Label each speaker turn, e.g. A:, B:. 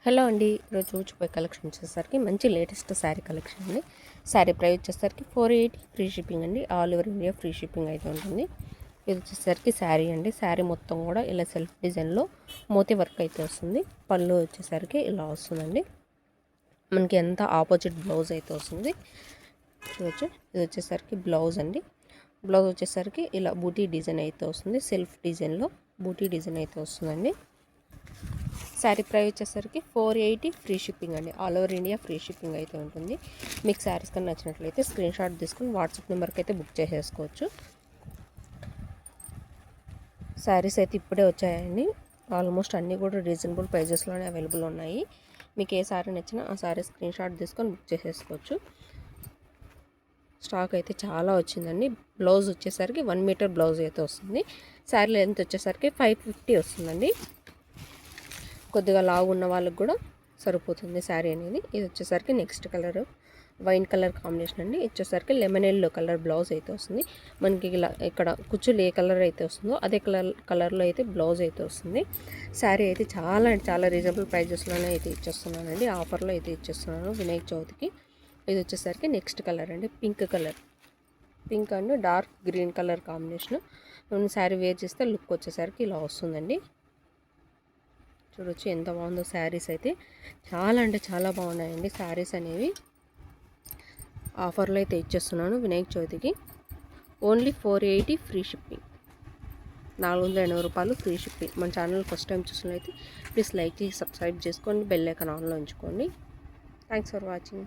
A: Hello అండి, ఈరోజు చూచిపోయే collection వచ్చేసరికి మంచి లేటెస్ట్ శారీ కలెక్షన్ అండి. శారీ ప్రైస్ వచ్చేసరికి 480 ఫ్రీ షిప్పింగ్ అండి. All over India free shipping అయితే ఉంటుంది. ఇది వచ్చేసరికి శారీ అండి. శారీ మొత్తం కూడా ఇలా సెల్ఫ్ డిజైన్లో మోతీ వర్క్ అయితే వస్తుంది. పళ్ళు వచ్చేసరికి ఇలా వస్తుందండి. మనకి ఎంత ఆపోజిట్ బ్లౌజ్ అయితే వస్తుంది చూడొచ్చు. ఇది వచ్చేసరికి బ్లౌజ్ అండి. బ్లౌజ్ వచ్చేసరికి ఇలా బూటీ డిజైన్ అయితే వస్తుంది. సెల్ఫ్ డిజైన్లో బూటీ డిజైన్ అయితే వస్తుందండి. శారీ ప్రైస్ వచ్చేసరికి 480 ఫ్రీ షిప్పింగ్ అండి. All over India free shipping అయితే ఉంటుంది. మీకు శారీస్ కానీ నచ్చినట్లయితే స్క్రీన్ షాట్ తీసుకుని వాట్సాప్ నెంబర్కి అయితే బుక్ చేసేసుకోవచ్చు. శారీస్ అయితే ఇప్పుడే వచ్చాయండి. ఆల్మోస్ట్ అన్నీ కూడా రీజనబుల్ ప్రైజెస్లోనే అవైలబుల్ ఉన్నాయి. మీకు ఏ శారీ నచ్చినా ఆ శారీ స్క్రీన్ షాట్ తీసుకొని బుక్ చేసేసుకోవచ్చు. స్టాక్ అయితే చాలా వచ్చిందండి. బ్లౌజ్ వచ్చేసరికి 1 మీటర్ బ్లౌజ్ అయితే వస్తుంది. శారీ లెంత్ వచ్చేసరికి 550 వస్తుందండి. కొద్దిగా లావు ఉన్న వాళ్ళకి కూడా సరిపోతుంది శారీ అనేది. ఇది వచ్చేసరికి next colour wine colour combination అండి. ఇది వచ్చేసరికి లెమన్ ఎల్లో కలర్ బ్లౌజ్ అయితే వస్తుంది. మనకి ఇలా ఇక్కడ కుచ్చులు ఏ కలర్ అయితే వస్తుందో అదే కలర్లో అయితే బ్లౌజ్ అయితే వస్తుంది. శారీ అయితే చాలా రీజనబుల్ ప్రైజెస్లోనే అయితే ఇచ్చేస్తున్నానండి. ఆఫర్లో అయితే ఇచ్చేస్తున్నాను వినాయక చవితికి. ఇది వచ్చేసరికి నెక్స్ట్ కలర్ అండి, pink and dark green colour combination. Sari wear చేస్తే లుక్ వచ్చేసరికి ఇలా వస్తుందండి. చూడొచ్చు ఎంత బాగుందో. శారీస్ అయితే చాలా బాగున్నాయండి. శారీస్ అనేవి ఆఫర్లో అయితే ఇచ్చేస్తున్నాను వినాయక చవితికి. ఓన్లీ 480 ఫ్రీ షిప్పింగ్, 480 రూపాయలు ఫ్రీ షిప్పింగ్. మన ఛానల్ ఫస్ట్ టైం చూసినట్లయితే ప్లీజ్ లైక్ చేసి సబ్స్క్రైబ్ చేసుకోండి, బెల్ ఐకాన్ ఆన్లో ఉంచుకోండి. Thanks for watching.